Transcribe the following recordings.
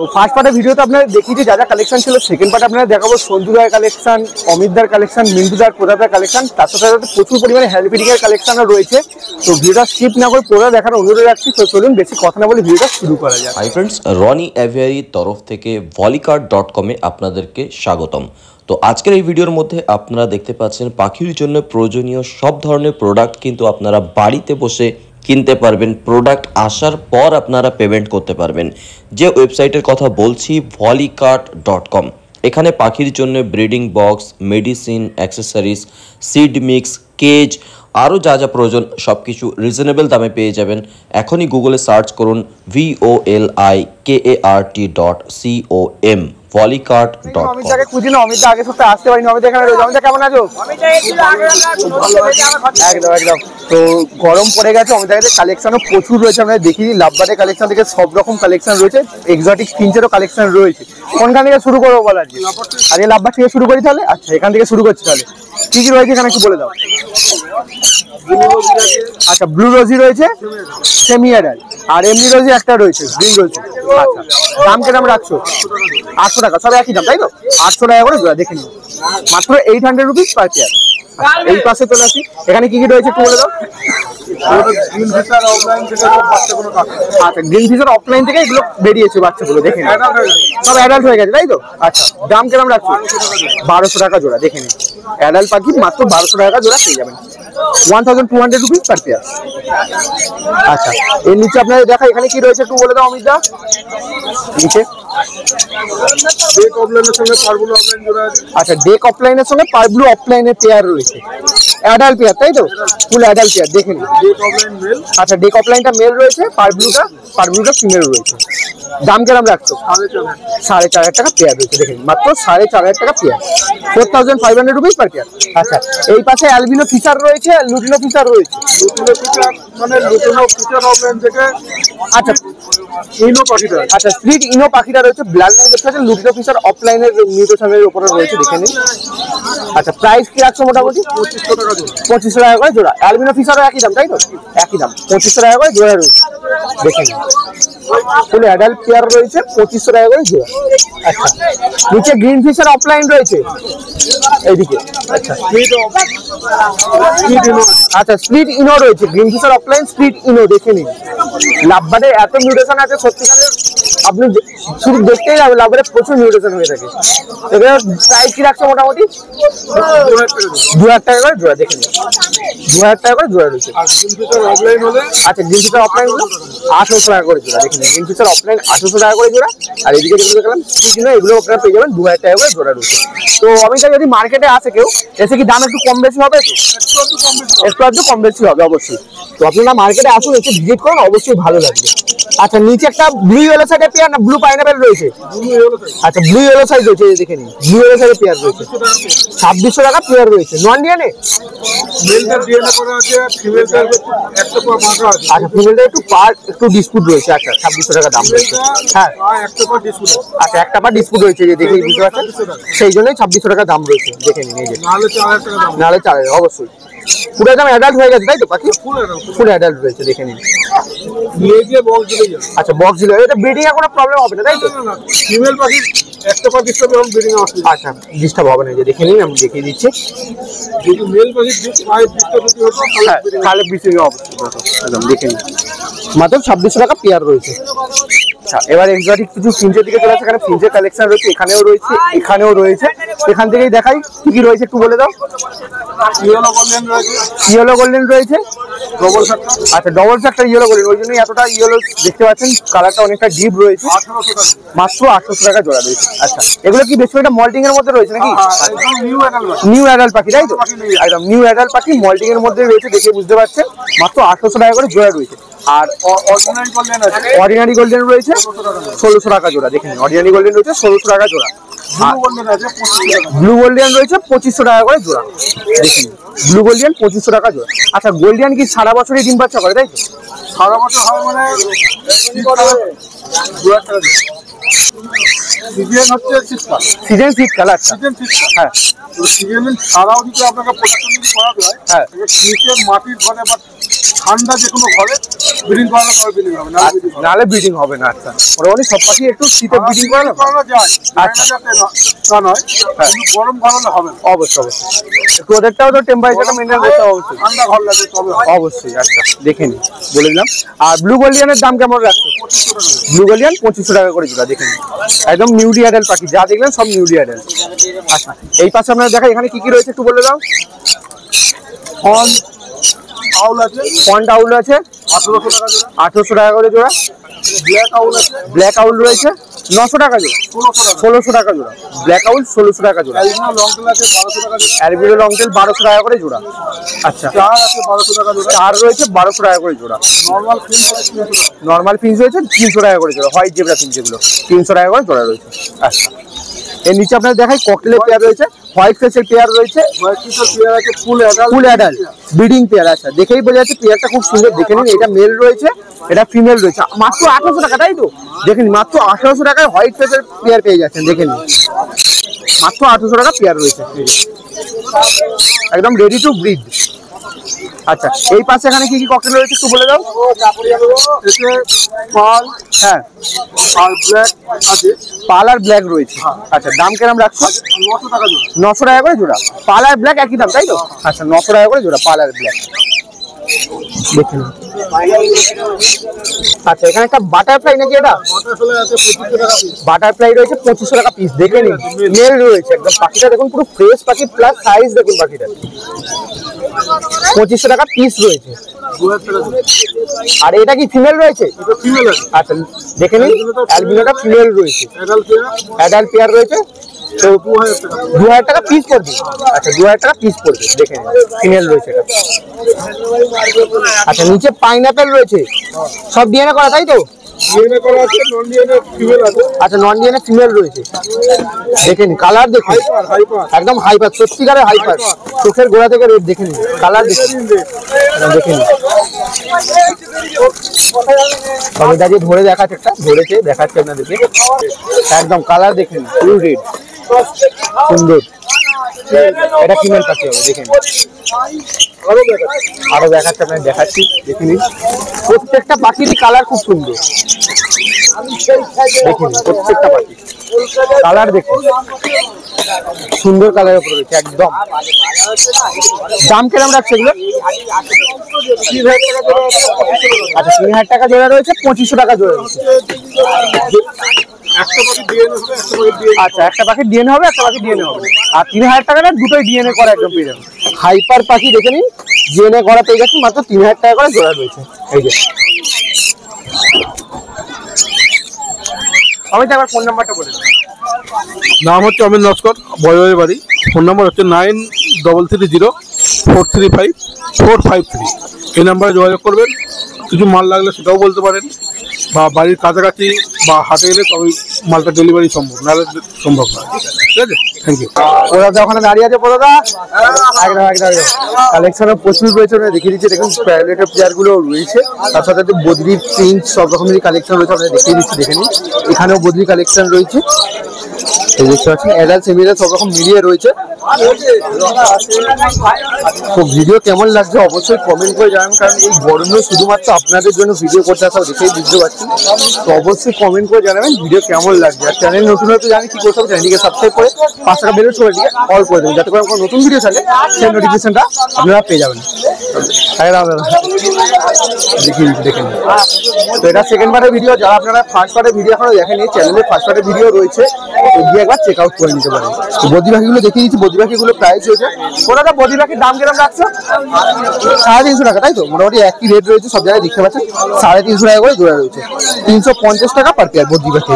তো ফার্স্ট পার্টের ভিডিওতে আপনারা দেখিয়েছি যা যা কালেকশন ছিল, সেকেন্ড পার্টে আপনারা দেখাবো সঞ্জুদার কালেকশন, অমিতদার কালেকশন, মিন্টুদার, প্রতাপদার কালেকশন, তার সাথে সাথে প্রচুর পরিমাণে হেলপিডিংয়ের কালেকশনও রয়েছে। তো ভিডিওটা স্কিপ না করে পুরো দেখার অনুরোধ রাখছি। তো চলুন বেশি কথা না বলে ভিডিওটা শুরু করা যায়। হাই ফ্রেন্ডস, রনি এভিয়ারির তরফ থেকে volleycart.com-এ আপনাদেরকে স্বাগতম। তো আজকের এই ভিডিওর মধ্যে আপনারা দেখতে পাচ্ছেন পাখির জন্য প্রয়োজনীয় সব ধরনের প্রোডাক্ট কিন্তু আপনারা বাড়িতে বসে কিনতে পারবেন। প্রোডাক্ট আসার পর আপনারা পেমেন্ট করতে পারবেন। যে ওয়েবসাইটের কথা বলছি volleycart.com। এখানে পাখির জন্য breeding box, medicine, accessories, seed mix, cage, আরও যা যা প্রয়োজন সব কিছু রিজনেবল দামে পেয়ে যাবেন। এখনই গুগলে সার্চ করুন volikart.com, volleycart.com। অমিতদাকে খুঁজি না, অমিতদা আগে সপ্তাহে আসতে পারিনি। অমিত এখানে রয়েছে। অমিতদা কেমন আছো? একদম একদম। তো গরম পড়ে গেছে, অমিতদার কাছে কালেকশনও প্রচুর রয়েছে। আমরা দেখি লাভবার্ডের কালেকশন থেকে সব রকম কালেকশন রয়েছে, এক্সোটিক ফিঞ্চেরও কালেকশন রয়েছে। কোনখান থেকে শুরু করবো বল আজকে? আজকে লাভবার্ড থেকে শুরু করি তাহলে। আচ্ছা, এখান থেকে শুরু করছি তাহলে। কি কি রয়েছে এখানে একটু বলে দাও। আচ্ছা, ব্লু রোজি রয়েছে, সেমি অ্যাডাল, আর এমনি রোজি একটা রয়েছে, গ্রিন রোজি। আচ্ছা, দাম কিরকম রাখছো? 800 টাকা, সব একই দাম তাই তো? 800 টাকা করে জোড়া, দেখে নিন, মাত্র 800 রুপিস পার পেয়ার। এই পাশে চলে আসি, এখানে কি কি রয়েছে একটু বলে দাও। আচ্ছা, গ্রিন ফিশার অফলাইন থেকে এগুলো বেরিয়েছে বাচ্চাগুলো, দেখে নিন সব অ্যাডাল্ট হয়ে গেছে তাই তো? আচ্ছা, দাম কিরকম রাখছো? 1200 টাকা জোড়া, দেখে নিন অ্যাডাল্ট পাখি মাত্র 1200 টাকা জোড়া পেয়ে যাবেন, 1200 রুপিস পার পেয়ার। আচ্ছা, এর নিচে আপনাদের দেখা এখানে কি রয়েছে একটু বলে দাও অমিতদা। নিচে আচ্ছা, ডেক অফলাইনের সঙ্গে পারব্লু অফলাইনের পেয়ার রয়েছে, অ্যাডাল্ট পেয়ার তাই তো? ফুল অ্যাডাল্ট পেয়ার, দেখে নিন। আচ্ছা, ডেক অফলাইনটা মেল রয়েছে, পারব্লুটা ফিমেল রয়েছে। দাম কিরকম রাখছো? 4500 টাকা পেয়ার রয়েছে, দেখে নিন মাত্র 4500 টাকা পেয়ার, 4500 রুপিস পার পেয়ার। আচ্ছা, এই পাশে অ্যালবিনো ফিশার রয়েছে, লুটিনো ফিশার রয়েছে। আচ্ছা, স্প্লিট ইনো পাখিটা রয়েছে, ব্লাড লাইন দেখতে পাচ্ছেন, লুটিনো ফিশার অফলাইনের মিউটেশনের উপরে রয়েছে, দেখে নিন। আচ্ছা, প্রাইস কি রাখছো মোটামুটি? 2500 টাকা করে জোড়া। অ্যালবিনো ফিশারও একই দাম তাই তো? একই দাম, 2500 টাকা করে জোড়া রয়েছে, দেখে নিন। ফুল অ্যাডাল্ট পেয়ার রয়েছে, 2500 টাকা করে জোড়া। আচ্ছা, নিচে গ্রিন ফিশার অফলাইন রয়েছে এইদিকে। আচ্ছা, আচ্ছা, স্প্লিট ইনো রয়েছে, গ্রিন ফিশার অফলাইন স্প্লিট ইনো, দেখে নিন। লাভবার্ডের এত মিউটেশন আছে সত্যিকারের, আপনি শুধু দেখতেই যাবেন লাভবার্ডের প্রচুর মিউটেশন হয়ে থাকে। এবার প্রাইস কি রাখছে মোটামুটি? 2000 টাকা করে জোড়া, দেখে নিন 2000 টাকা করে জোড়া রয়েছে। আচ্ছা, গ্রিন ফিশার অফলাইন হলো 800 টাকা করে জোড়া, দেখে নিন। গ্রিন ফিশার অফলাইন 800 টাকা করে জোড়া, আর এদিকে যেগুলো দেখলাম স্প্লিট ইনো, এগুলো আপনারা পেয়ে যাবেন 2000 টাকা করে জোড়া রয়েছে। তো অমিতা যদি মার্কেটে আসে কেউ, এসে কি দাম একটু কম বেশি হবে? একটু আধটু কম বেশি হবে অবশ্যই। তো আপনারা মার্কেটে আসুন, এসে ভিজিট করুন, অবশ্যই ভালো লাগবে। আচ্ছা, নিচে একটা ব্লু ইয়েলো সাইডের পেয়ার না ব্লু পাইনাপেল রয়েছে। আচ্ছা, ব্লু ইয়েলো সাইড রয়েছে, দেখে নিন ব্লু ইয়েলো সাইডের পেয়ার রয়েছে, 2600 টাকা পেয়ার রয়েছে। Non DNA? আচ্ছা, ফিমেলটা একটু ডিসপুট রয়েছে। আচ্ছা, 2600 টাকা দাম রয়েছে। হ্যাঁ, আচ্ছা, একটা পার ডিসপুট রয়েছে, যে দেখে বুঝতে পারছেন, সেই জন্যই 2600 টাকা দাম রয়েছে, দেখে নিন। এই যে নাহলে 4000, অবশ্যই পুরো একদম অ্যাডাল্ট হয়ে গেছে তাই তো পাখি? ফুল অ্যাডাল্ট রয়েছে, দেখে নিন। আচ্ছা, বক্স দিলে এটা ব্রিডিং এ কোনো প্রবলেম হবে না তাই তো? ফিমেল পাখি একটা পার ডিস্টার্ব হবে, ব্রিডিং এ আসবে। আচ্ছা, ডিস্টার্ব হবে না, যে দেখে নিন, আমি দেখিয়ে দিচ্ছি। যদি মেল পাখি তাহলে ব্রিডিং হবে, একদম দেখে নিন। মাত্র 2600 টাকা পেয়ার রয়েছে। আচ্ছা, এবার এক্সোটিক কিছু ফিঞ্চের দিকে চলে আসে। এখানে ফিঞ্চের কালেকশন রয়েছে, এখানেও রয়েছে, এখানেও রয়েছে। এখান থেকেই দেখাই কি কি রয়েছে একটু বলে দাও। ইয়েলো গোল্ডেন রয়েছে, আচ্ছা, ডবল একটা ইয়েলো গোল্ডেন, ওই জন্যই এতটা ইয়েলো দেখতে পাচ্ছেন, কালারটা অনেকটা ডিপ রয়েছে, মাত্র 800 টাকা জোড়া রয়েছে। আচ্ছা, এগুলো কি বেশি একটা মল্টিং এর মধ্যে রয়েছে নাকি? নিউ অ্যাডাল্ট পাখি তাই তো? একদম নিউ অ্যাডাল্ট পাখি মল্টিং এর মধ্যে রয়েছে, দেখে বুঝতে পারছেন, মাত্র 800 টাকা করে জোড়া রয়েছে। আর অর্ডিনারি গোল্ডেন রয়েছে 1600 টাকা জোড়া, দেখেন অর্ডিনারি গোল্ডেন রয়েছে 1600 টাকা জোড়া। ব্লু গোল্ডিয়ান রয়েছে 2500 টাকা করে জোড়া, দেখুন ব্লু গোল্ডিয়ান 2500 টাকা জোড়া। আচ্ছা, গোল্ডিয়ান কি সারা বছরই ডিম বাচ্চা করে তাই তো? সারা বছর হয় মানে সিজন হচ্ছে শীতকাল, সিজন শীতকাল। আচ্ছা সিজন শীতকাল। হ্যাঁ সিজন ছাড়াও যদি আপনাকে প্রোটেকশন যদি করাতে হয়, হ্যাঁ নিচের মাটির ঘরে বা ঠান্ডা যে কোনো ঘরে ব্রিডিং করালে তবে ব্রিডিং হবে, নাহলে ব্রিডিং হবে না। আচ্ছা মোটামুটি সব পাখি একটু শীতে ব্রিডিং করানো যায়। আচ্ছা তা নয়, কিন্তু গরম করালে হবে না। অবশ্যই অবশ্যই একটু ওদেরটাও তো টেম্পারেচারটা মেনটেন করতে হবে অবশ্যই। ঠান্ডা ঘর লাগে তবে অবশ্যই। আচ্ছা দেখে নিন বলে দিলাম। আর ব্লু গোল্ডিয়ানের দাম কেমন রাখছো? ব্লু গোল্ডিয়ান 2500 টাকা করে জোড়া। দেখে নিন একদম নিউলি অ্যাডাল্ট পাখি, যা দেখলেন সব নিউলি অ্যাডাল্ট। আচ্ছা এই পাশে আপনারা দেখা এখানে কি কি রয়েছে একটু বলে দাও। আউল আছে, পয়েন্ট আউল আছে 1800 টাকা করে জোড়া। ব্ল্যাক আউল আছে, ব্ল্যাক আউল রয়েছে 900 টাকা জোড়া, 1600 টাকা জোড়া। ব্ল্যাক আউল 1600 টাকা জোড়া। অ্যালবিনো লং টেল আছে 1200 টাকা জোড়া, অ্যালবিনো লং টেল 1200 টাকা করে জোড়া। আচ্ছা চার আছে 1200 টাকা জোড়া, চার রয়েছে 1200 টাকা করে জোড়া। নরমাল ফিন্স আছে 300 টাকা, নর্মাল ফিন্স রয়েছে 300 টাকা করে জোড়া। হোয়াইট জেব্রা ফিন্স যেগুলো 300 টাকা করে জোড়া রয়েছে। আচ্ছা এর নিচে আপনার দেখাই ককটেলের পেয়ার রয়েছে, হোয়াইট ফেসের পেয়ার রয়েছে, হোয়াইট ফিসের পেয়ার আছে, ফুল অ্যাডাল্ট ব্রিডিং পেয়ার। আচ্ছা দেখেই বোঝা যাচ্ছে পেয়ারটা খুব সুন্দর। দেখে নিন এটা মেল রয়েছে, এটা ফিমেল রয়েছে। মাত্র 1800 টাকা, তাই তো? দেখে নিন মাত্র 1800 টাকায় হোয়াইট ফেসের পেয়ার পেয়ে যাচ্ছেন। দেখে নিন মাত্র 1800 টাকা পেয়ার রয়েছে, একদম রেডি টু ব্রিড। আচ্ছা এই পাশে এখানে কি কি ককটেল রয়েছে একটু বলে দাও। পাল হ্যাঁ আর ব্ল্যাক আছে, পাল আর ব্ল্যাক রয়েছে। আচ্ছা দাম কেরম রাখছো? 900 টাকা জোড়া, 900 টাকা করে জোড়া। পাল আর ব্ল্যাক একই দাম, তাই তো? আচ্ছা 900 টাকা করে জোড়া পাল আর ব্ল্যাক। দেখুন আচ্ছা এখানে একটা বাটারফ্লাই নাকি, এটা বাটারফ্লাই আছে 2500 টাকা পিস, বাটারফ্লাই রয়েছে 2500 টাকা পিস। দেখে নিন মেল রয়েছে একদম। পাখিটা দেখুন পুরো ফ্রেশ পাখি, প্লাস সাইজ দেখুন পাখিটা। 2500 টাকা পিস রয়েছে। 2000 টাকা জোড়া, আর এটা কি ফিমেল রয়েছে? এটা ফিমেল আছে, আচ্ছা দেখে নিন অ্যালবিনোটা ফিমেল রয়েছে, অ্যাডাল্ট পেয়ার রয়েছে। তো 2000 টাকা পিস পড়বে। আচ্ছা 2000 টাকা পিস পড়বে। দেখে নিন ফিমেল রয়েছে এটা। আচ্ছা নিচে পাইনাপেল রয়েছে, সব ডিএনএ করা, তাই তো? ডিএনএ করা আছে, নন ডিএনএ ফিমেল আছে। আচ্ছা নন ডিএনএ ফিমেল রয়েছে। দেখে নিন কালার দেখুন, হাইপার একদম হাইপার, সত্যিকারের হাইপার। চোখের গোড়া থেকে রেড দেখে নিন, কালার দেখে নিন। এটা যে ধরে দেখাচ্ছে, একটা ধরেছে দেখাচ্ছে আপনাদেরকে, একদম কালার দেখে নিন ফুল রেড, সুন্দর। এটা ফিমেল পাখি হবে। দেখে নিন আরো দেখাচ্ছে আপনাকে, দেখাচ্ছি দেখে নিন। প্রত্যেকটা পাখিরই কালার খুব সুন্দর। দেখে নিন প্রত্যেকটা পাখি কালার দেখুন, সুন্দর কালারের উপরে রয়েছে একদম। দাম কিরকম রাখছে এগুলো? আচ্ছা 3000 টাকা জোড়া রয়েছে, 2500 টাকা জোড়া রয়েছে। আচ্ছা একটা পাখি ডিএনএ হবে, একটা পাখি ডিএনএ হবে। আর 3000 টাকা না দুটোই ডিএনএ করা একদম পেয়ে যাবেন। হাইপার পাখি দেখে নিন, ডিএনএ করা পেয়ে যাচ্ছি মাত্র 3000 টাকা করে জোড়া রয়েছে। এই যে আমি তো আবার ফোন নাম্বারটা বলে দিই। নাম হচ্ছে অমিত নস্কর, বয়বের বাড়ি। ফোন নাম্বার হচ্ছে 9330-435-453। এই নাম্বারে যোগাযোগ করবেন। কিছু মাল লাগলে সেটাও বলতে পারেন, বা বাড়ির কাছাকাছি বা হাটে এলে তবে মালটা ডেলিভারি সম্ভব, নাহলে সম্ভব না। ঠিক আছে, থ্যাংক ইউ। ওরা ওখানে দাঁড়িয়ে আছে পোদাদা, একদম একদম কালেকশনও প্রচুর রয়েছে। দেখিয়ে দিচ্ছি দেখুন প্যারেলেটের প্লেয়ার গুলো রয়েছে, তার সাথে বদ্রি প্রিন্ট সব রকমেরই কালেকশন রয়েছে। আপনাদের দেখিয়ে দিচ্ছি দেখে নিন। এখানেও বদ্রি কালেকশন রয়েছে, এই দেখতে পাচ্ছেন অ্যাডাল্ট সেমিডাল্ট সব রকম মিলিয়ে রয়েছে। তো ভিডিও কেমন লাগছে অবশ্যই কমেন্ট করে জানান, কারণ এই গরমে শুধুমাত্র আপনাদের জন্য ভিডিও করতে আসা, দেখেই বুঝতে পারছি। তো অবশ্যই কমেন্ট করে জানাবেন ভিডিও কেমন লাগছে। আর চ্যানেল নতুন হয়তো জানি কি করতে হবে, চ্যানেলটিকে সাবস্ক্রাইব করে 5 টাকা বেলের সবাইটিকে অল করে দেবেন, যাতে করে কোনো নতুন ভিডিও থাকে সেই নোটিফিকেশনটা আপনারা পেয়ে যাবেন। দেখেন তো এটা সেকেন্ড পার্টের ভিডিও। যারা আপনারা ফার্স্ট পার্টের ভিডিও এখনো দেখেনি, চ্যানেলে ফার্স্ট পার্টের ভিডিও রয়েছে, গিয়ে একবার চেক আউট করে নিতে পারেন। বদ্রি পাখিগুলো দেখিয়ে দিচ্ছি, বদ্রি পাখিগুলো প্রাইস রয়েছে। ওটা বদ্রি পাখির দাম কিরকম রাখছে? 350 টাকা, তাই তো? মোটামুটি একই রেট রয়েছে সব জায়গায়, দেখতে পাচ্ছেন 350 টাকা করে জোড়া রয়েছে। 350 টাকা পার পেয়ার বদ্রি পাখি।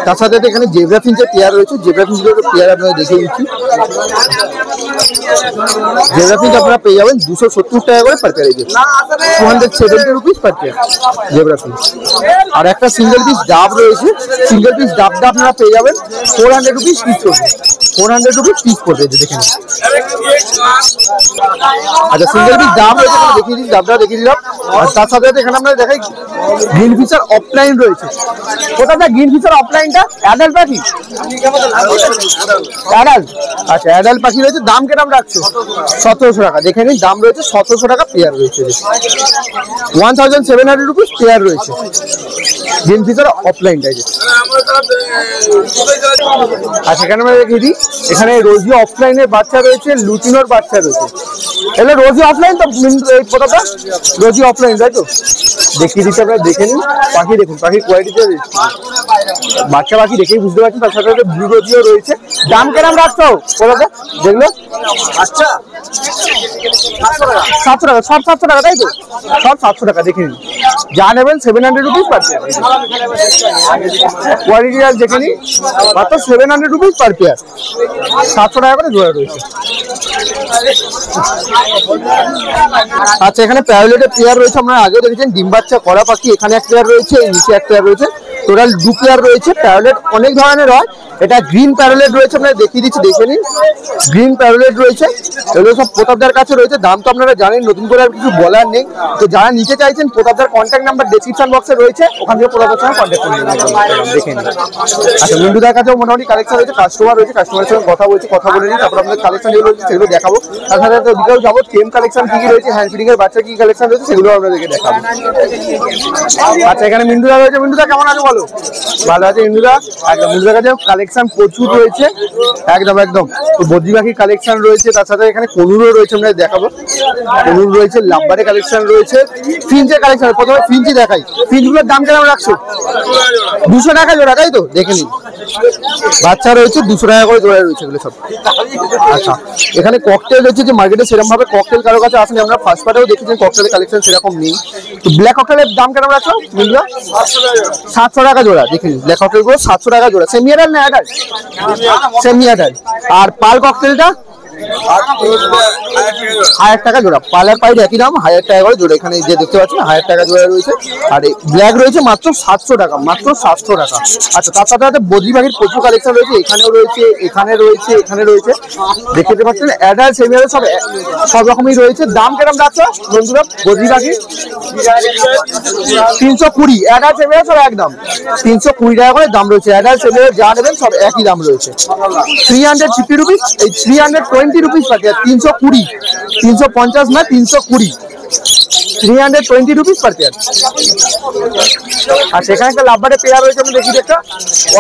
তার সাথে এখানে জেব্রা ফিঞ্চের পেয়ার রয়েছে, জেব্রা ফিঞ্চের পেয়ার আপনারা দেখিয়ে দিচ্ছি। জেব্রা ফিঞ্চ আপনারা পেয়ে যাবেন 270 টাকা করে per pair, 270 rupees per pair zebra finch. আর একটা সিঙ্গেল পিস ডাব রয়েছে, সিঙ্গেল পিস ডাবটা আপনারা পেয়ে যাবেন 400 রুপিস পিস করবে। 400 রুপিস পিস পড়বে, দেখেন। আচ্ছা সিঙ্গেল পিস দাম রয়েছে দেখিয়ে দিচ্ছি, দামটা দেখিয়ে দিলাম। আর তার সাথে এখানে আমরা দেখাই গ্রিন ফিশার অফলাইন রয়েছে। কোথাটা গ্রিন ফিশার অফলাইনটা অ্যাডাল্ট পাখি, অ্যাডাল্ট। আচ্ছা অ্যাডাল্ট পাখি রয়েছে, দাম কেমন রাখছো? 1700 টাকা। দেখে নিন দাম রয়েছে 1700 টাকা পেয়ার রয়েছে, 1700 রুপিস পেয়ার রয়েছে গ্রিন ফিশার অফলাইনটা। আচ্ছা এখানে আমরা দেখিয়ে দিই, এখানে রোজি অফলাইনের বাচ্চা রয়েছে, লুটিনোর বাচ্চা রয়েছে। এগুলো রোজি অফলাইন তো কোথাটা রোজি অফলাইন তাই তো? দেখিয়ে দিচ্ছি আপনারা দেখে নিন। পাখি দেখুন, পাখির কোয়ালিটিটা বাচ্চা পাখি দেখেই বুঝতে পারছেন। তার সাথে ব্লু রোজিও রয়েছে। দাম কেমন রাখছো কোথাটা যেগুলো? আচ্ছা 700 টাকা, সব 700 টাকা তাই তো? সব 700 টাকা। দেখে নিন যা নেবেন 700 রুপিস পার পেয়ার। কোয়ালিটি আর দেখে নিন, মাত্র 700 রুপিস পার পেয়ার, 700 টাকা করে জোড়া রয়েছে। আচ্ছা এখানে প্যারোলেটের পেয়ার রয়েছে, আপনারা আগেও দেখেছেন। ডিম বাচ্চা করা পাখি এখানে এক পেয়ার রয়েছে, নিচে এক পেয়ার রয়েছে, টোটাল 2 পেয়ার রয়েছে। প্যারোলেট অনেক ধরনের হয়, এটা গ্রিন প্যারোলেট রয়েছে, আপনারা দেখিয়ে দিচ্ছি দেখে নিন। গ্রিন প্যারোলেট রয়েছে, এগুলো সব প্রতাপদার কাছে রয়েছে। দাম তো আপনারা জানেন, নতুন করে আর কিছু বলার নেই। তো যারা নিতে চাইছেন প্রতাপদার কন্ট্যাক্ট নাম্বার ডেসক্রিপশন বক্সে রয়েছে, ওখান থেকে প্রতাপদার সঙ্গে কন্ট্যাক্ট করে নেবেন, দেখে নিন। আচ্ছা মিন্টুদার কাছেও মোটামুটি কালেকশন রয়েছে, কাস্টমার রয়েছে, কাস্টমারের সঙ্গে কথা বলছি, কথা বলে নিই, তারপর আপনাদের কালেকশন যেগুলো রয়েছে সেগুলো দেখাবো। তার সাথে বিকেল যাবো টেম কালেকশন কি কি রয়েছে, হ্যান্ড ফিডিং এর বাচ্চা কি কালেকশন রয়েছে সেগুলো আপনাদেরকে দেখাবো। আচ্ছা এখানে মিন্টুদা রয়েছে, মিন্টুদা কেমন আছে বলো? ভালো আছে মিন্টুদা। একদম মিন্টুদার কাছে কালেকশন প্রচুর রয়েছে, একদম একদম বদ্রি পাখির কালেকশন রয়েছে। তার সাথে এখানে কনুরও রয়েছে, আমরা দেখাবো। কনুর রয়েছে, লাভবারের কালেকশন রয়েছে, ফিঞ্চের কালেকশন। প্রথমে ফিঞ্চি দেখাই, ফিঞ্চগুলোর দাম কেমন রাখছো? 200 টাকা জোড়া তাই তো? দেখে নিন বাচ্চা রয়েছে 200 টাকা করে জোড়া রয়েছে এগুলো সব। আচ্ছা এখানে ককটেল রয়েছে, যে মার্কেটে সেরকম ভাবে ককটেল কারো কাছে আসেনি, আমরা ফার্স্ট পার্টেও দেখেছি ককটেলের কালেকশন সেরকম নেই। তো ব্ল্যাক ককটেলের দাম কেমন রাখছো? 700 টাকা জোড়া। দেখে নিন ব্ল্যাক ককটেল গুলো 700 টাকা জোড়া। সেমি অ্যাডাল্ট না অ্যাডাল্ট? Semi adult. আর পাল ককটেলটা 1000 টাকা জোড়া। পার্লার পাইড একই দাম, 1000 টাকা করে জোড়া। এখানে যে দেখতে পাচ্ছেন 1000 টাকা জোড়া রয়েছে। আর ব্ল্যাক রয়েছে মাত্র 700 টাকা, মাত্র 700 টাকা। আচ্ছা তার সাথে সাথে বদ্রি পাখির প্রচুর কালেকশন রয়েছে, এখানেও রয়েছে, এখানে রয়েছে, এখানে রয়েছে, দেখতে পাচ্ছেন। অ্যাডাল্ট সেমি অ্যাডাল্ট সব রকমই রয়েছে। দাম কেরম রাখছো বন্ধুরা বদ্রি পাখি? 320। অ্যাডাল্ট সেমি অ্যাডাল্ট সব একদম 320 টাকা করে দাম রয়েছে। অ্যাডাল্ট সেমি অ্যাডাল্ট যা নেবেন সব একই দাম রয়েছে। 350 রুপিস, এই 320 রুপিস পাখি। 320, 350 না 320, 320 রুপিস পার পেয়ার। আর সেখানে একটা লাভবারের পেয়ার রয়েছে, আমি দেখি একটা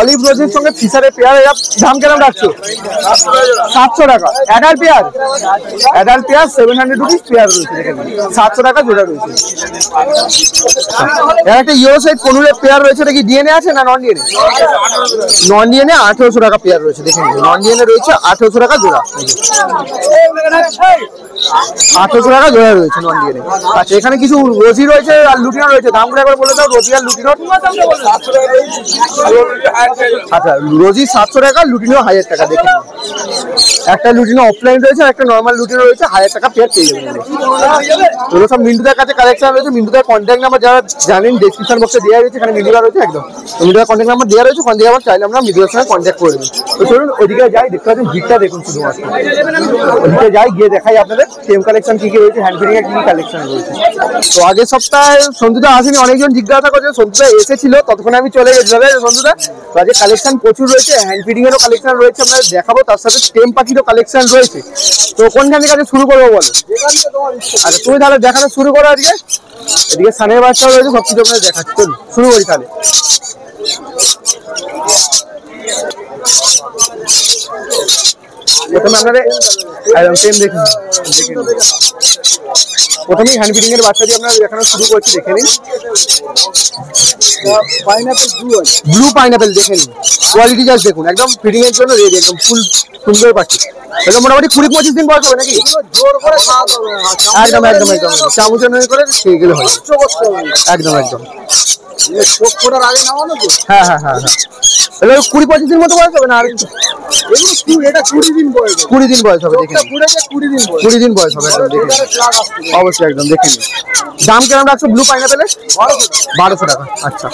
অলিভ রোজের সঙ্গে ফিশারের পেয়ার। দাম কেমন রাখছো? 700 টাকা। Adult pair, adult pair 700 rupees pair রয়েছে, 700 টাকা জোড়া রয়েছে। এর একটা ইয়েলো সাইড কনুরের পেয়ার রয়েছে, এটা কি ডিএনএ আছে না নন ডিএনএ? নন ডিএনএ 1800 টাকা পেয়ার রয়েছে, দেখে নিন। নন ডিএনএ রয়েছে 1800 টাকা জোড়া, 1800 টাকা জোড়া রয়েছে নন ডিএনএ। আচ্ছা এখানে কিছু রোজি রয়েছে আর লুটিনো রয়েছে, দামগুলো একবার বলে দাও রোজি আর লুটিনো। আচ্ছা রোজি 700 টাকা, লুটিনো 1000 টাকা। দেখে একটা লুটিনো অফলাইন রয়েছে, একটা নর্মাল লুটিনো রয়েছে, 1000 টাকা পেয়ার পেয়ে যাবেন। এগুলো সব মিন্টুদার কাছে কালেকশন রয়েছে। মিন্টুদার কন্ট্যাক্ট নাম্বার যারা জানেন ডেসক্রিপশন বক্সে দেওয়া রয়েছে, এখানে মিন্টুদা রয়েছে একদম। মিন্টুদার কন্ট্যাক্ট নাম্বার দেওয়া রয়েছে, ওখান থেকে আবার চাইলে আমরা মিন্টুদার সঙ্গে কন্ট্যাক্ট করে দেবেন। তো চলুন ওইদিকে যাই, দেখতে পাচ্ছেন জিপটা দেখুন শুধুমাত্র। ওইদিকে যাই, গিয়ে দেখাই আপনাদের টেম কালেকশন কি কি রয়েছে, হ্যান্ড ফিডিং এর কি কি কালেকশন রয়েছে। তো আগের সপ্তাহে সন্তুদা আসেনি, অনেকজন জিজ্ঞাসা করছে। সন্তুদা এসেছিল, ততক্ষণে আমি চলে গেছিলাম সন্তুদা। তো আজকে কালেকশন প্রচুর রয়েছে, হ্যান্ড ফিডিং এরও কালেকশন রয়েছে, আমরা দেখাবো। তার সাথে টেম পাখিরও কালেকশন রয়েছে। তো কোনখান থেকে শুরু করবো বলো? আচ্ছা তুমি তাহলে দেখানো শুরু করো আজকে। এদিকে সানের বাচ্চা রয়েছে, সবকিছু আপনাদের দেখাচ্ছি, শুরু করি তাহলে। প্রথমে আপনাদের টেম দেখুন, প্রথমেই হ্যান্ড ফিডিং এর বাচ্চা দিয়ে আমরা দেখানো শুরু করছি, দেখে নিন। ব্লু পাইনাপেল দেখে নিন, কোয়ালিটি জাস্ট দেখুন, একদম ফিডিং এর জন্য রেডি, একদম ফুল সুন্দর পাখি। এটা মোটামুটি 20-25 দিন বয়স হবে নাকি? একদম একদম একদম চামচের নয় করে সেইগুলো হয়, একদম একদম। হ্যাঁ হ্যাঁ হ্যাঁ হ্যাঁ, 20-25 দিন মতো বয়স হবে না? আর 20 দিন বয়স হবে, দেখে 20 দিন বয়স হবে, একদম দেখে অবশ্যই একদম দেখে নিন। দাম কেমন রাখছো ব্লু পাইনাপেলের? 1200 টাকা। আচ্ছা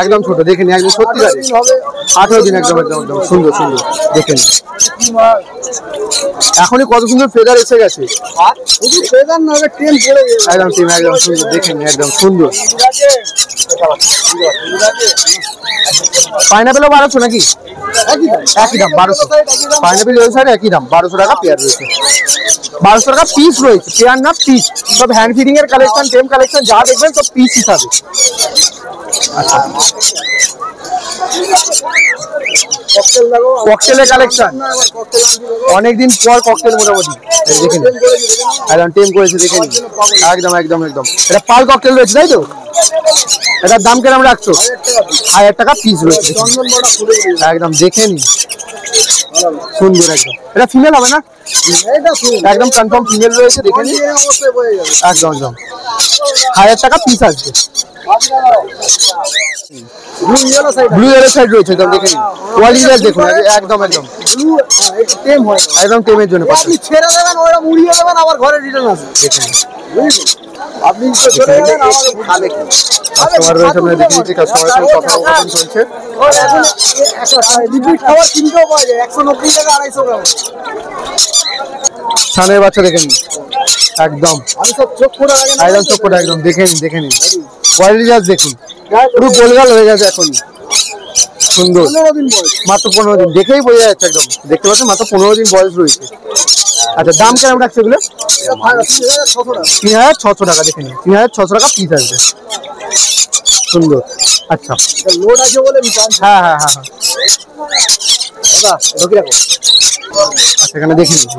একদম ছোট দেখে নি, একদম সত্যি 18 দিন, একদম একদম একদম সুন্দর সুন্দর দেখে নি। এখনই কত সুন্দর ফেদার এসে গেছে, একদম টিম, একদম সুন্দর দেখে নি, একদম সুন্দর। পাইনাপেলও 1200 নাকি? একই দাম 1200, পাইনাপেল সাইড একই দাম 1200 টাকা পেয়ার রয়েছে, 1200 টাকা পিস রয়েছে, পেয়ার না পিস। সব হ্যান্ড ফিডিং এর কালেকশন, টেম কালেকশন যা দেখবেন সব পিস হিসাবে। আচ্ছা ককটেলের কালেকশন, অনেকদিন পর ককটেল মোটামুটি দেখে নিন, একদম টেম করেছে দেখে নিন, একদম একদম একদম। এটা পাল ককটেল রয়েছে তাই তো? এটার দাম কেমন রাখছো? 1000 টাকা পিস রয়েছে, একদম দেখে নিন সুন্দর একদম। এটা ফিমেল হবে না? একদম কনফার্ম ফিমেল রয়েছে দেখে নিন, একদম একদম 1000 টাকা পিস আসবে। ব্লু ইয়েলো সাইড রয়েছে একদম দেখে নিন, কোয়ালিটি দেখুন একদম একদম একদম টেমের জন্য আপনি ছেড়ে দেবেন, ওরা মুড়িয়ে দেবেন, আবার ঘরে রিটার্ন আসবে দেখে নিন। আপনি চলে যাবেন, আমাদের খাবে কি কাস্টমার রয়েছে, আমরা দেখে নিচ্ছি কাস্টমারের সাথে কথা চলছে। এখন লিকুইড খাবার কিনতেও পাওয়া যায় 190 টাকা 250 গ্রাম। ছানের বাচ্চা দেখে নিন, একদম আমি সব চোখ করে একদম চোখ করে একদম দেখে নিন, দেখে নিন কোয়ালিটি জাস্ট দেখুন, পুরো গোলগাল হয়ে গেছে এখন, সুন্দর। মাত্র 15 দিন, দেখেই বোঝা যাচ্ছে একদম, দেখতে পাচ্ছেন মাত্র 15 দিন বয়স রয়েছে। আচ্ছা দাম কেমন রাখছে এগুলো? 3600 টাকা দেখে নিন, 3600 টাকা পিস আসবে, সুন্দর। আচ্ছা লোড আছে বলে হ্যাঁ হ্যাঁ হ্যাঁ হ্যাঁ সেখানে দেখে নিন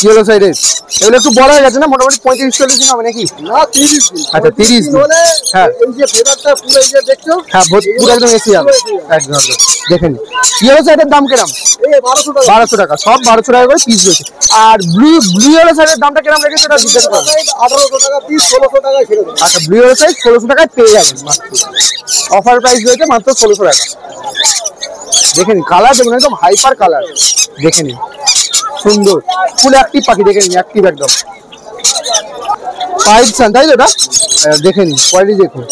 ইয়েলো সাইডের, এগুলো একটু বড় হয়ে গেছে না, মোটামুটি 35-40 দিন হবে নাকি? না 30 দিন। আচ্ছা 30 দিন, হ্যাঁ এই যে ফেদারটা পুরো এই যে দেখছো, হ্যাঁ পুরো একদম এসে যাবে একদম দেখে নিন। ইয়েলো সাইডের দাম কিরকম? 1200 টাকা, সব 1200 টাকা করে পিস রয়েছে। আর ব্লু ইয়েলো সাইডের দামটা কিরকম রেখেছে এটা জিজ্ঞাসা করুন। 1800 টাকা পিস, 1600 টাকায় ছেড়ে দেন। আচ্ছা ব্লু ইয়েলো সাইড 1600 টাকায় পেয়ে যাবেন মাত্র, অফার প্রাইস রয়েছে মাত্র 1600 টাকা। দেখে নিন কালার দেখুন, একদম হাইপার কালার দেখে নিন, সুন্দর ফুল অ্যাক্টিভ পাখি দেখে নিন, অ্যাক্টিভ একদম পাইপ সান তাই তো? এটা দেখে নিন কোয়ালিটি দেখুন,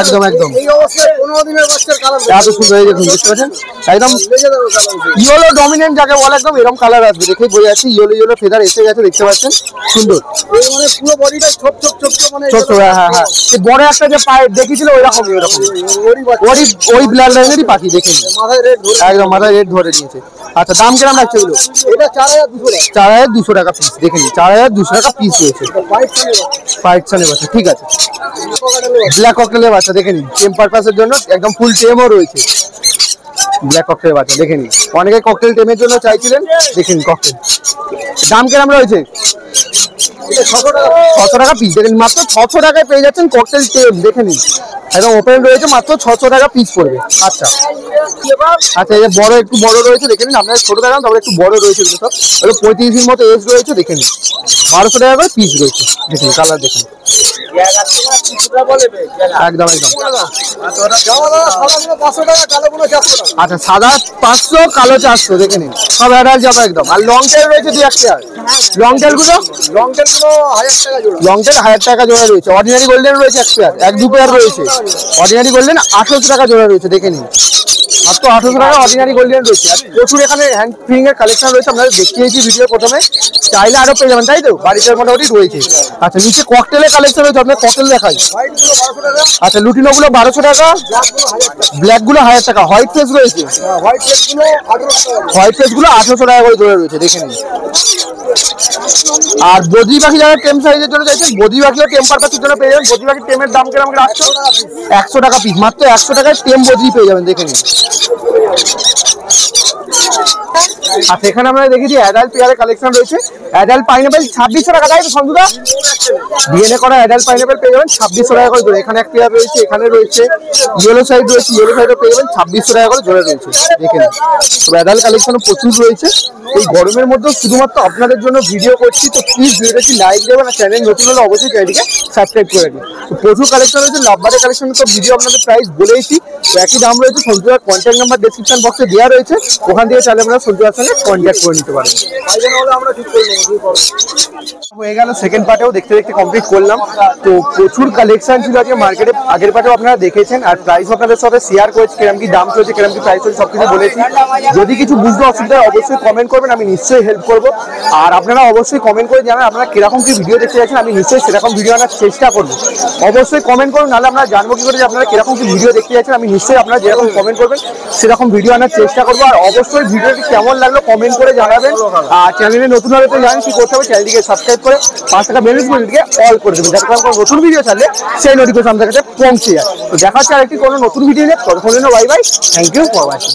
একদম একদম এত সুন্দর দেখুন, বুঝতে পারছেন একদম ইয়েলো ডমিনেন্ট যাকে বলে, একদম এরকম কালার আসবে দেখেই বোঝা যাচ্ছে। ইয়েলো ইয়েলো ফেদার এসে গেছে দেখতে পাচ্ছেন, সুন্দর মানে পুরো বডিটা ছোট ছোট ছোট মানে ছোট, হ্যাঁ হ্যাঁ হ্যাঁ বড় একটা যে পাইপ দেখিয়েছিল ওই রকম ওই ব্ল্যাক লাইনেরই পাখি দেখে নিন, একদম মাথায় রেড ধরে নিয়েছে। আচ্ছা দাম কিরকম লাগছে এগুলো? এটা 4200 টাকা পিস দেখে নিন, 4200 টাকা পিস রয়েছে, পাইপ ছানের বাচ্চা ঠিক আছে। ব্ল্যাক ককটেলের বাচ্চা দেখে নিন, টেম পারপাসের জন্য একদম ফুল টেমও রয়েছে, ব্ল্যাক ককটেলের বাচ্চা দেখে নিন। অনেকে ককটেল টেমের জন্য চাইছিলেন, দেখে নিন ককটেল দাম কিরকম রয়েছে? 600 টাকা পিস দেখেন, মাত্র 600 টাকায় পেয়ে যাচ্ছেন ককটেল টেম দেখে নিন, একদম ওপেন রয়েছে, মাত্র 600 টাকা পিস পড়বে। আচ্ছা আচ্ছা এই যে বড় একটু বড় রয়েছে দেখে নিন, আপনারা ছোট দেখান তারপরে একটু বড় রয়েছে সব, এগুলো 35 দিন মতো এজ রয়েছে দেখে নিন, 1200 টাকা করে পিস রয়েছে দেখুন, কালার দেখুন একদম একদম। আচ্ছা সাদা 500, কালো 400 দেখে নিন, সব অ্যাডাল্ট যাবে একদম। আর লং টেল রয়েছে 2-1 পেয়ার, লং টেল গুলো 1000 টাকা জোড়া রয়েছে। অর্ডিনারি গোল্ডেন রয়েছে 1 পেয়ার, 1-2 পেয়ার রয়েছে। অর্ডিনারি গোল্ডেন 1800 টাকা জোড়া রয়েছে দেখে নিন, মাত্র 1800 টাকা অর্ডিনারি গোল্ডেন রয়েছে। আর প্রচুর এখানে হ্যান্ড ফিডিং এর কালেকশন রয়েছে, আপনাদের দেখিয়েছি ভিডিও প্রথমে, চাইলে আরো পেয়ে যাবেন তাই তো, বাড়িতে মোটামুটি রয়েছে। আচ্ছা নিচে ককটেলের কালেকশন রয়েছে, আপনার ককটেল দেখাই। আচ্ছা লুটিনো গুলো 1200 টাকা, ব্ল্যাক গুলো 1000 টাকা, হোয়াইট ফেস রয়েছে, হোয়াইট ফেস গুলো 1800 টাকা করে জোড়া রয়েছে দেখে নিন। আর বদ্রি পাখি যারা টেম সাইজের জন্য চাইছেন, বদ্রি পাখিও টেম পারপাসের জন্য পেয়ে যাবেন। বদ্রি পাখির টেমের দাম কিরকম রাখছো? 100 টাকা পিস, মাত্র 100 টাকায় টেম বদ্রি পেয়ে যাবেন দেখে নিন। আর সেখানে আমরা দেখেছি অ্যাডাল্ট পেয়ারের কালেকশন রয়েছে। অ্যাডাল্ট পাইনাপেল 2600 টাকা, তাই তো সঞ্জুদা? ডিএনএ করা অ্যাডাল্ট পাইনাপেল পেয়ে যাবেন 2600 টাকা করে জোড়া। এখানে এক পেয়ার রয়েছে, এখানে রয়েছে ইয়েলো সাইড রয়েছে, ইয়েলো সাইডও পেয়ে যাবেন 2600 টাকা করে জোড়া রয়েছে দেখে নিন। তবে অ্যাডাল্ট কালেকশনও প্রচুর রয়েছে। এই গরমের মধ্যেও শুধুমাত্র আপনাদের জন্য ভিডিও করছি, তো প্লিজ ভিডিওটি লাইক দেবেন, আর চ্যানেল নতুন হলে অবশ্যই চ্যানেলটিকে সাবস্ক্রাইব করে দিন। তো প্রচুর কালেকশন রয়েছে, লাভবারের কালেকশনের তো ভিডিও আপনাদের প্রাইস বলেইছি, একই দাম রয়েছে। সঞ্জুদার কন্ট্যাক্ট নাম্বার ডেসক্রিপশন বক্সে দেওয়া রয়েছে, ওখান থেকে চাইলে আপনারা সঞ্জুদার সঙ্গে কন্ট্যাক্ট করে নিতে পারেন। হয়ে গেল সেকেন্ড পার্টেও দেখতে দেখতে কমপ্লিট করলাম। তো প্রচুর কালেকশন ছিল আজকে মার্কেটে, আগের পার্টেও আপনারা দেখেছেন, আর প্রাইস আপনাদের সাথে শেয়ার করেছি, কিরকম কি দাম চলছে, কিরকম কি প্রাইস চলছে সবকিছু বলেছি। যদি কিছু বুঝতে অসুবিধা হয় অবশ্যই কমেন্ট করবেন, আমি নিশ্চয়ই হেল্প করবো। আর আপনারা অবশ্যই কমেন্ট করে জানান আপনারা কিরকম কি ভিডিও দেখতে চাইছেন, আমি নিশ্চয়ই সেরকম ভিডিও আনার চেষ্টা করবো। অবশ্যই কমেন্ট করুন, নাহলে আমরা জানবো কি করে যে আপনারা কিরকম কি ভিডিও দেখতে চাইছেন। আমি নিশ্চয়ই আপনারা যেরকম কমেন্ট করবেন সেরকম ভিডিও আনার চেষ্টা করবো। আর অবশ্যই ভিডিওটি কেমন লাগলো কমেন্ট করে জানাবেন। আর চ্যানেলে নতুন হলে তো জানেন কি করতে হবে, চ্যানেলটিকে সাবস্ক্রাইব করে 5 টাকা বেল আইকনটিকে অল করে দেবেন, যাতে করে নতুন ভিডিও ছাড়লে সেই নোটিফিকেশন আপনাদের কাছে পৌঁছে যায়। তো দেখা হচ্ছে আরেকটি কোনো নতুন ভিডিও নিয়ে, ততক্ষণ bye bye, thank you for watching.